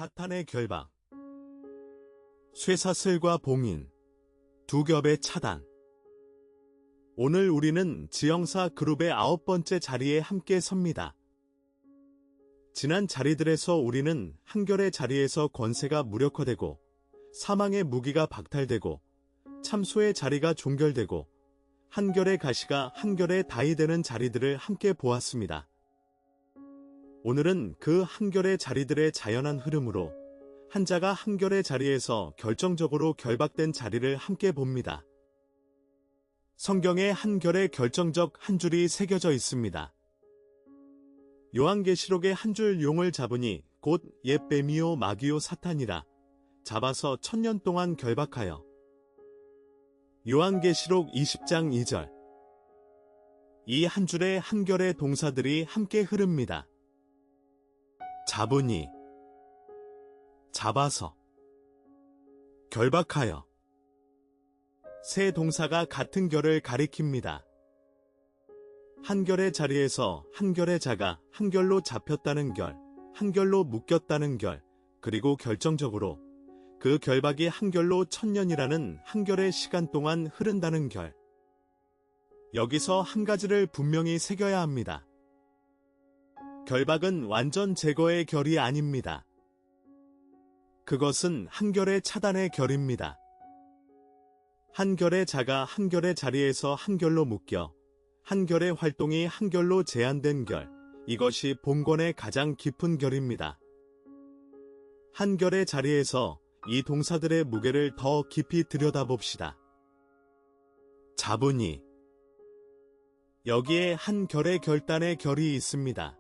사탄의 결박, 쇠사슬과 봉인, 두 겹의 차단. 오늘 우리는 지형사 그룹의 9번째 자리에 함께 섭니다. 지난 자리들에서 우리는 한결의 자리에서 권세가 무력화되고 사망의 무기가 박탈되고 참소의 자리가 종결되고 한결의 가시가 한결의 다이 되는 자리들을 함께 보았습니다. 오늘은 그 한결의 자리들의 자연한 흐름으로 한 자가 한결의 자리에서 결정적으로 결박된 자리를 함께 봅니다. 성경에 한결의 결정적 한 줄이 새겨져 있습니다. 요한계시록의 한 줄 용을 잡으니 곧 옛 뱀이요 마귀요 사탄이라 잡아서 1000년 동안 결박하여. 요한계시록 20장 2절. 이 한 줄의 한결의 동사들이 함께 흐릅니다. 잡으니, 잡아서, 결박하여. 세 동사가 같은 결을 가리킵니다. 한결의 자리에서 한결의 자가 한결로 잡혔다는 결, 한결로 묶였다는 결, 그리고 결정적으로 그 결박이 한결로 1000년이라는 한결의 시간 동안 흐른다는 결. 여기서 한 가지를 분명히 새겨야 합니다. 결박은 완전 제거의 결이 아닙니다. 그것은 한결의 차단의 결입니다. 한결의 자가 한결의 자리에서 한결로 묶여 한결의 활동이 한결로 제한된 결, 이것이 본권의 가장 깊은 결입니다. 한결의 자리에서 이 동사들의 무게를 더 깊이 들여다봅시다. 잡으니. 여기에 한결의 결단의 결이 있습니다.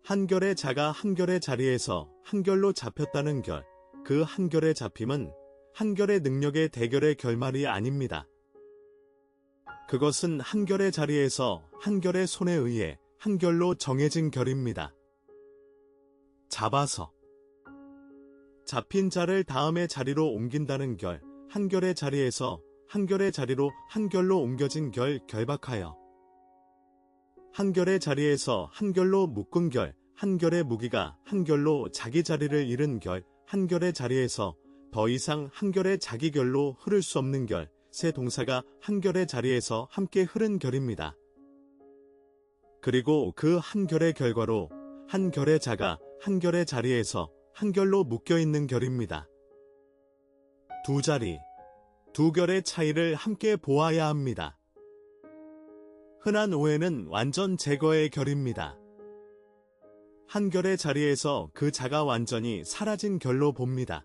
한결의 자가 한결의 자리에서 한결로 잡혔다는 결, 그 한결의 잡힘은 한결의 능력의 대결의 결말이 아닙니다. 그것은 한결의 자리에서 한결의 손에 의해 한결로 정해진 결입니다. 잡아서. 잡힌 자를 다음의 자리로 옮긴다는 결, 한결의 자리에서 한결의 자리로 한결로 옮겨진 결, 결박하여. 한결의 자리에서 한결로 묶은 결, 한결의 무기가 한결로 자기 자리를 잃은 결, 한결의 자리에서 더 이상 한결의 자기 결로 흐를 수 없는 결, 세 동사가 한결의 자리에서 함께 흐른 결입니다. 그리고 그 한결의 결과로 한결의 자가 한결의 자리에서 한결로 묶여있는 결입니다. 두 자리, 두 결의 차이를 함께 보아야 합니다. 흔한 오해는 완전 제거의 결입니다. 한결의 자리에서 그 자가 완전히 사라진 결로 봅니다.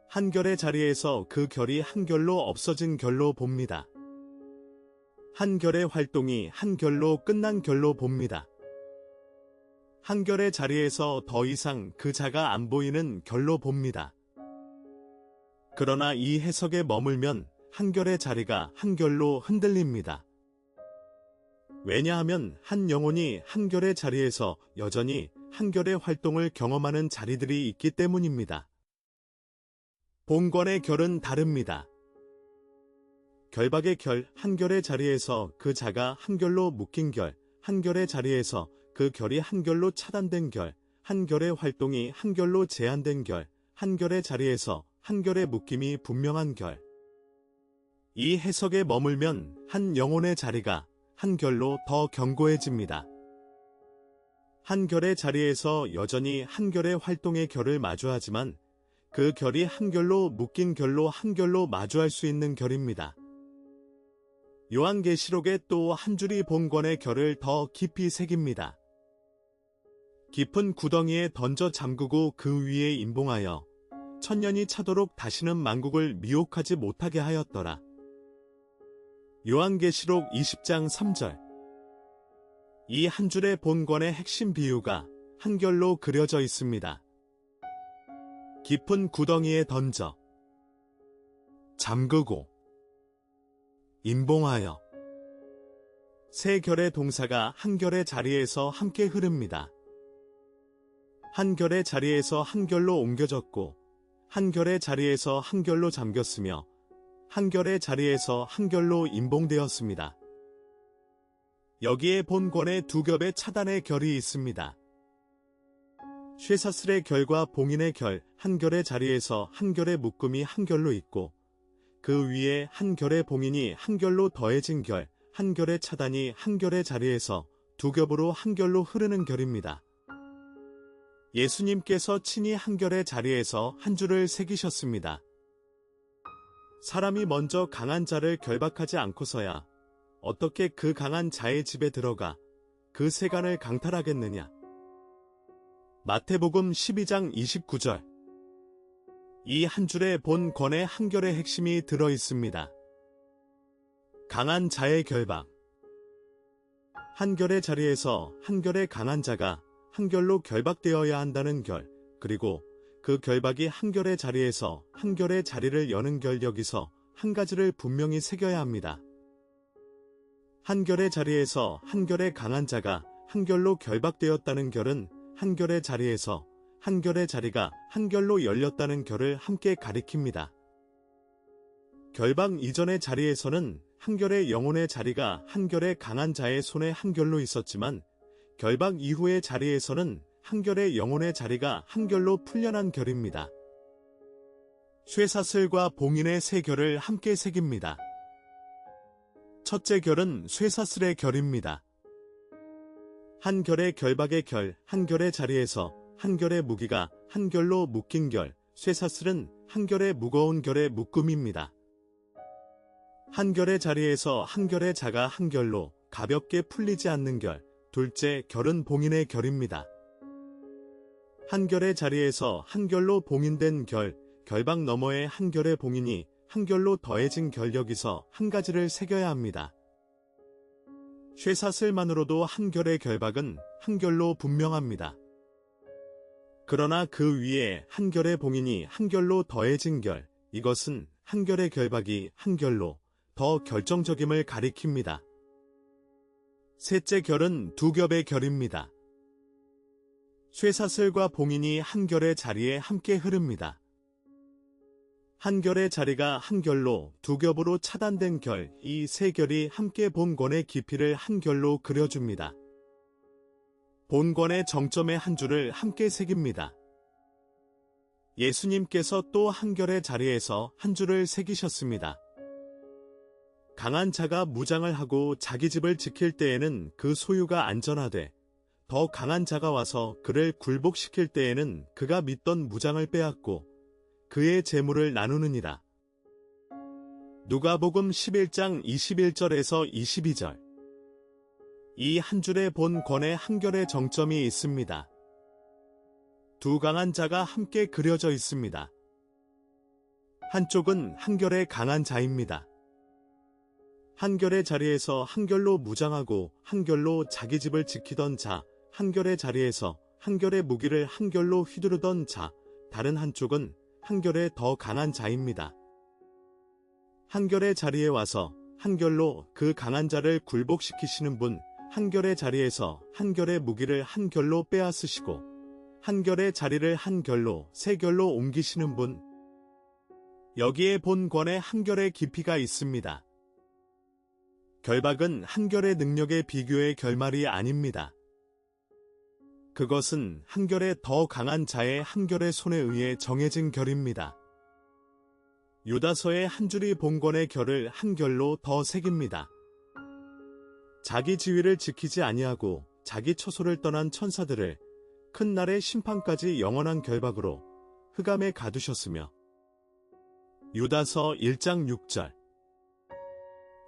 한결의 자리에서 그 결이 한결로 없어진 결로 봅니다. 한결의 활동이 한결로 끝난 결로 봅니다. 한결의 자리에서 더 이상 그 자가 안 보이는 결로 봅니다. 그러나 이 해석에 머물면 한결의 자리가 한결로 흔들립니다. 왜냐하면 한 영혼이 한결의 자리에서 여전히 한결의 활동을 경험하는 자리들이 있기 때문입니다. 본권의 결은 다릅니다. 결박의 결, 한결의 자리에서 그 자가 한결로 묶인 결, 한결의 자리에서 그 결이 한결로 차단된 결, 한결의 활동이 한결로 제한된 결, 한결의 자리에서 한결의 묶임이 분명한 결. 이 해석에 머물면 한 영혼의 자리가 한결로 더 견고해집니다. 한결의 자리에서 여전히 한결의 활동의 결을 마주하지만 그 결이 한결로 묶인 결로 한결로 마주할 수 있는 결입니다. 요한계시록에 또 한 줄이 본권의 결을 더 깊이 새깁니다. 깊은 구덩이에 던져 잠그고 그 위에 임봉하여 1000년이 차도록 다시는 만국을 미혹하지 못하게 하였더라. 요한계시록 20장 3절. 이 한 줄의 본권의 핵심 비유가 한결로 그려져 있습니다. 깊은 구덩이에 던져 잠그고 임봉하여. 세 결의 동사가 한 결의 자리에서 함께 흐릅니다. 한 결의 자리에서 한 결로 옮겨졌고 한 결의 자리에서 한 결로 잠겼으며 한 결의 자리에서 한 결로 임봉되었습니다. 여기에 본권의 두 겹의 차단의 결이 있습니다. 쇠사슬의 결과 봉인의 결, 한결의 자리에서 한결의 묶음이 한결로 있고 그 위에 한결의 봉인이 한결로 더해진 결, 한결의 차단이 한결의 자리에서 두 겹으로 한결로 흐르는 결입니다. 예수님께서 친히 한결의 자리에서 한 줄을 새기셨습니다. 사람이 먼저 강한 자를 결박하지 않고서야 어떻게 그 강한 자의 집에 들어가 그 세간을 강탈하겠느냐. 마태복음 12장 29절. 이 한 줄에 본 권의 한결의 핵심이 들어 있습니다. 강한 자의 결박. 한결의 자리에서 한결의 강한 자가 한결로 결박되어야 한다는 결, 그리고 그 결박이 한결의 자리에서 한결의 자리를 여는 결, 여기서 한 가지를 분명히 새겨야 합니다. 한결의 자리에서 한결의 강한 자가 한결로 결박되었다는 결은 한결의 자리에서 한결의 자리가 한결로 열렸다는 결을 함께 가리킵니다. 결박 이전의 자리에서는 한결의 영혼의 자리가 한결의 강한 자의 손에 한결로 있었지만 결박 이후의 자리에서는 한결의 영혼의 자리가 한결로 풀려난 결입니다. 쇠사슬과 봉인의 세 결을 함께 새깁니다. 첫째 결은 쇠사슬의 결입니다. 한 결의 결박의 결, 한 결의 자리에서 한 결의 무기가 한 결로 묶인 결, 쇠사슬은 한 결의 무거운 결의 묶음입니다. 한 결의 자리에서 한 결의 자가 한 결로 가볍게 풀리지 않는 결, 둘째 결은 봉인의 결입니다. 한 결의 자리에서 한 결로 봉인된 결, 결박 너머의 한 결의 봉인이 한 결로 더해진 결, 여기서 한 가지를 새겨야 합니다. 쇠사슬만으로도 한 결의 결박은 한 결로 분명합니다. 그러나 그 위에 한 결의 봉인이 한 결로 더해진 결, 이것은 한 결의 결박이 한 결로 더 결정적임을 가리킵니다. 셋째 결은 두 겹의 결입니다. 쇠사슬과 봉인이 한 결의 자리에 함께 흐릅니다. 한 결의 자리가 한 결로 두 겹으로 차단된 결, 이 세 결이 함께 본권의 깊이를 한 결로 그려줍니다. 본권의 정점의 한 줄을 함께 새깁니다. 예수님께서 또 한 결의 자리에서 한 줄을 새기셨습니다. 강한 자가 무장을 하고 자기 집을 지킬 때에는 그 소유가 안전하되 더 강한 자가 와서 그를 굴복시킬 때에는 그가 믿던 무장을 빼앗고 그의 재물을 나누느니라. 누가복음 11장 21절에서 22절. 이 한 줄에 본 권의 한결의 정점이 있습니다. 두 강한 자가 함께 그려져 있습니다. 한쪽은 한결의 강한 자입니다. 한결의 자리에서 한결로 무장하고 한결로 자기 집을 지키던 자, 한결의 자리에서 한결의 무기를 한결로 휘두르던 자, 다른 한쪽은 한결의 더 강한 자입니다. 한결의 자리에 와서 한결로 그 강한 자를 굴복시키시는 분, 한결의 자리에서 한결의 무기를 한결로 빼앗으시고 한결의 자리를 한결로 세 결로 옮기시는 분. 여기에 본 권의 한결의 깊이가 있습니다. 결박은 한결의 능력의 비교의 결말이 아닙니다. 그것은 한결의 더 강한 자의 한결의 손에 의해 정해진 결입니다. 유다서의 한 줄이 본권의 결을 한결로 더 새깁니다. 자기 지위를 지키지 아니하고 자기 처소를 떠난 천사들을 큰 날의 심판까지 영원한 결박으로 흑암에 가두셨으며. 유다서 1장 6절.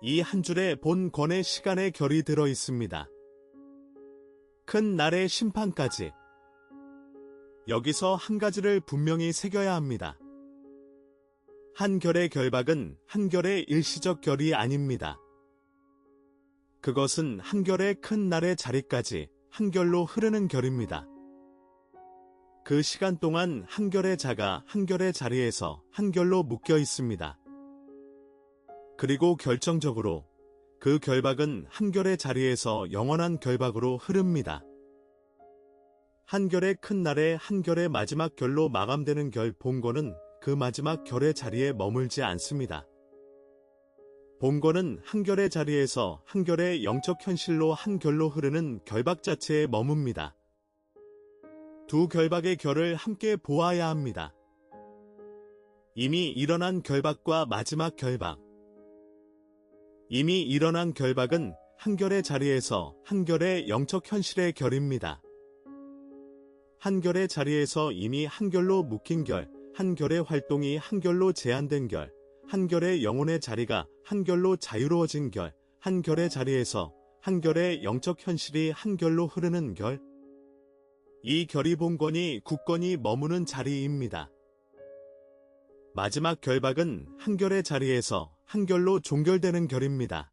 이 한 줄에 본 권의 시간의 결이 들어 있습니다. 큰 날의 심판까지. 여기서 한 가지를 분명히 새겨야 합니다. 한 결의 결박은 한 결의 일시적 결이 아닙니다. 그것은 한 결의 큰 날의 자리까지 한 결로 흐르는 결입니다. 그 시간 동안 한 결의 자가 한 결의 자리에서 한 결로 묶여 있습니다. 그리고 결정적으로 그 결박은 한 결의 자리에서 영원한 결박으로 흐릅니다. 한 결의 큰 날에 한 결의 마지막 결로 마감되는 결, 본권은 그 마지막 결의 자리에 머물지 않습니다. 본권은 한 결의 자리에서 한 결의 영적 현실로 한 결로 흐르는 결박 자체에 머뭅니다. 두 결박의 결을 함께 보아야 합니다. 이미 일어난 결박과 마지막 결박. 이미 일어난 결박은 한결의 자리에서 한결의 영적 현실의 결입니다. 한결의 자리에서 이미 한결로 묶인 결, 한결의 활동이 한결로 제한된 결, 한결의 영혼의 자리가 한결로 자유로워진 결, 한결의 자리에서 한결의 영적 현실이 한결로 흐르는 결. 이 결이 본건이 굳건히 머무는 자리입니다. 마지막 결박은 한결의 자리에서 한결로 종결되는 결입니다.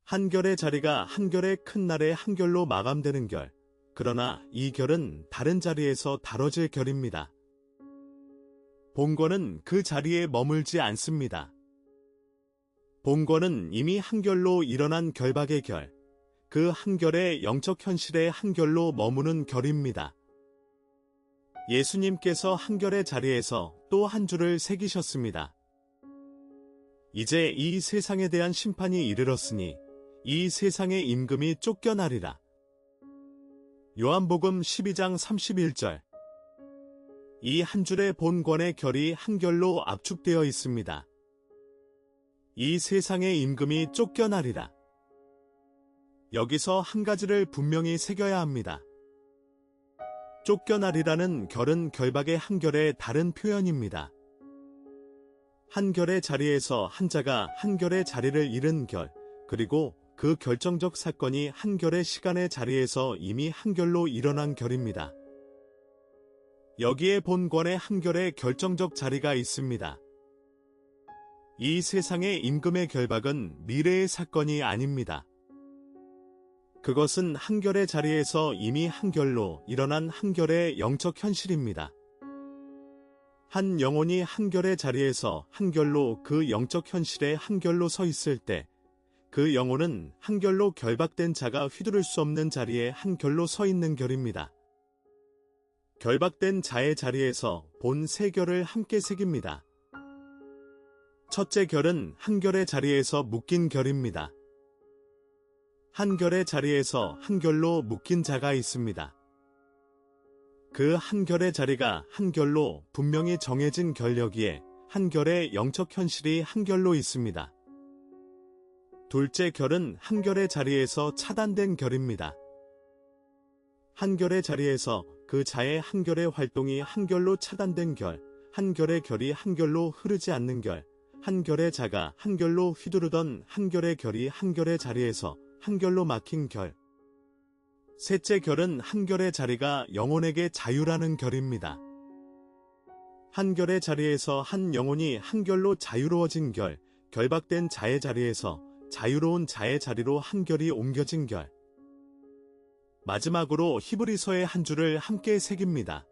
한결의 자리가 한결의 큰 날에 한결로 마감되는 결. 그러나 이 결은 다른 자리에서 다뤄질 결입니다. 본건은 그 자리에 머물지 않습니다. 본건은 이미 한결로 일어난 결박의 결, 그 한결의 영적 현실의 한결로 머무는 결입니다. 예수님께서 한결의 자리에서 또 한 줄을 새기셨습니다. 이제 이 세상에 대한 심판이 이르렀으니 이 세상의 임금이 쫓겨나리라. 요한복음 12장 31절. 이 한 줄의 본권의 결이 한결로 압축되어 있습니다. 이 세상의 임금이 쫓겨나리라. 여기서 한 가지를 분명히 새겨야 합니다. 쫓겨나리라는 결은 결박의 한결의 다른 표현입니다. 한결의 자리에서 한자가 한결의 자리를 잃은 결, 그리고 그 결정적 사건이 한결의 시간의 자리에서 이미 한결로 일어난 결입니다. 여기에 본권의 한결의 결정적 자리가 있습니다. 이 세상의 임금의 결박은 미래의 사건이 아닙니다. 그것은 한결의 자리에서 이미 한결로 일어난 한결의 영적 현실입니다. 한 영혼이 한결의 자리에서 한결로 그 영적 현실에 한결로 서 있을 때 그 영혼은 한결로 결박된 자가 휘두를 수 없는 자리에 한결로 서 있는 결입니다. 결박된 자의 자리에서 본 세 결을 함께 새깁니다. 첫째 결은 한결의 자리에서 묶인 결입니다. 한결의 자리에서 한결로 묶인 자가 있습니다. 그 한결의 자리가 한결로 분명히 정해진 결여기에 한결의 영적 현실이 한결로 있습니다. 둘째 결은 한결의 자리에서 차단된 결입니다. 한결의 자리에서 그 자의 한결의 활동이 한결로 차단된 결, 한결의 결이 한결로 흐르지 않는 결, 한결의 자가 한결로 휘두르던 한결의 결이 한결의 자리에서 한결로 막힌 결. 셋째 결은 한결의 자리가 영혼에게 자유라는 결입니다. 한결의 자리에서 한 영혼이 한결로 자유로워진 결, 결박된 자의 자리에서 자유로운 자의 자리로 한결이 옮겨진 결. 마지막으로 히브리서의 한 줄을 함께 새깁니다.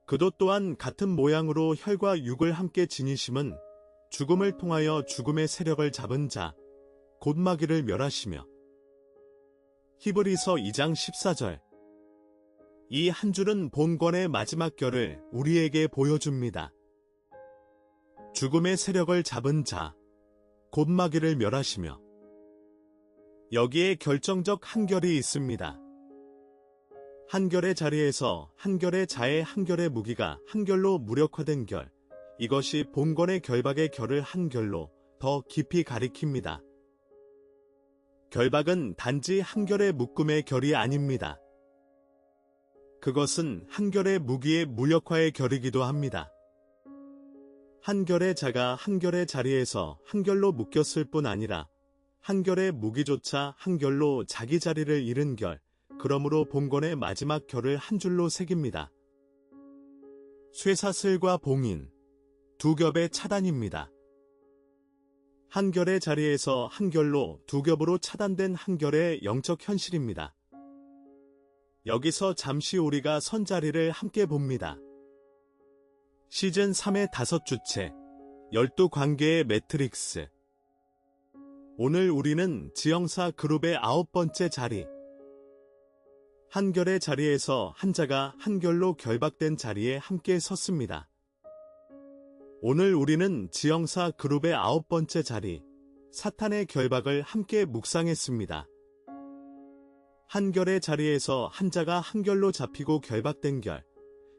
그도 또한 같은 모양으로 혈과 육을 함께 지니심은 죽음을 통하여 죽음의 세력을 잡은 자, 곧 마귀를 멸하시며. 히브리서 2장 14절. 이 한 줄은 본권의 마지막 결을 우리에게 보여줍니다. 죽음의 세력을 잡은 자, 곧 마귀를 멸하시며. 여기에 결정적 한결이 있습니다. 한결의 자리에서 한결의 자의 한결의 무기가 한결로 무력화된 결, 이것이 본권의 결박의 결을 한결로 더 깊이 가리킵니다. 결박은 단지 한결의 묶음의 결이 아닙니다. 그것은 한결의 무기의 무력화의 결이기도 합니다. 한결의 자가 한결의 자리에서 한결로 묶였을 뿐 아니라 한결의 무기조차 한결로 자기 자리를 잃은 결, 그러므로 본권의 마지막 결을 한 줄로 새깁니다. 쇠사슬과 봉인, 두 겹의 차단입니다. 한결의 자리에서 한결로 두 겹으로 차단된 한결의 영적 현실입니다. 여기서 잠시 우리가 선자리를 함께 봅니다. 시즌 3의 5주체, 12관계의 매트릭스. 오늘 우리는 지형사 그룹의 9번째 자리. 한결의 자리에서 한자가 한결로 결박된 자리에 함께 섰습니다. 오늘 우리는 지형사 그룹의 9번째 자리, 사탄의 결박을 함께 묵상했습니다. 한결의 자리에서 한자가 한결로 잡히고 결박된 결,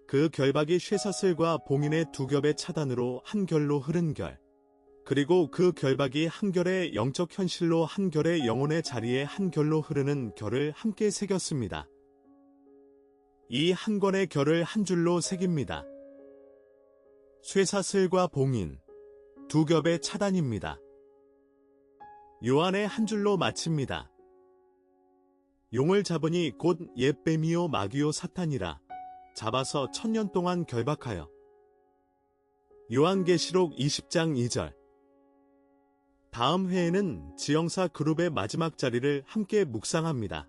그 결박이 쇠사슬과 봉인의 두 겹의 차단으로 한결로 흐른 결, 그리고 그 결박이 한결의 영적 현실로 한결의 영혼의 자리에 한결로 흐르는 결을 함께 새겼습니다. 이 한 권의 결을 한 줄로 새깁니다. 쇠사슬과 봉인, 두 겹의 차단입니다. 요 안에 한 줄로 마칩니다. 용을 잡으니 곧 옛뱀이요 마귀요 사탄이라 잡아서 1000년 동안 결박하여. 요한계시록 20장 2절. 다음 회에는 지영사 그룹의 마지막 자리를 함께 묵상합니다.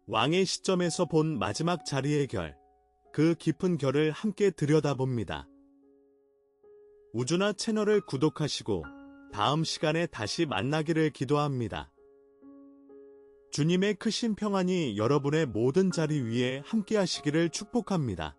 왕의 시점에서 본 마지막 자리의 결, 그 깊은 결을 함께 들여다봅니다. 우주나 채널을 구독하시고 다음 시간에 다시 만나기를 기도합니다. 주님의 크신 평안이 여러분의 모든 자리 위에 함께 하시기를 축복합니다.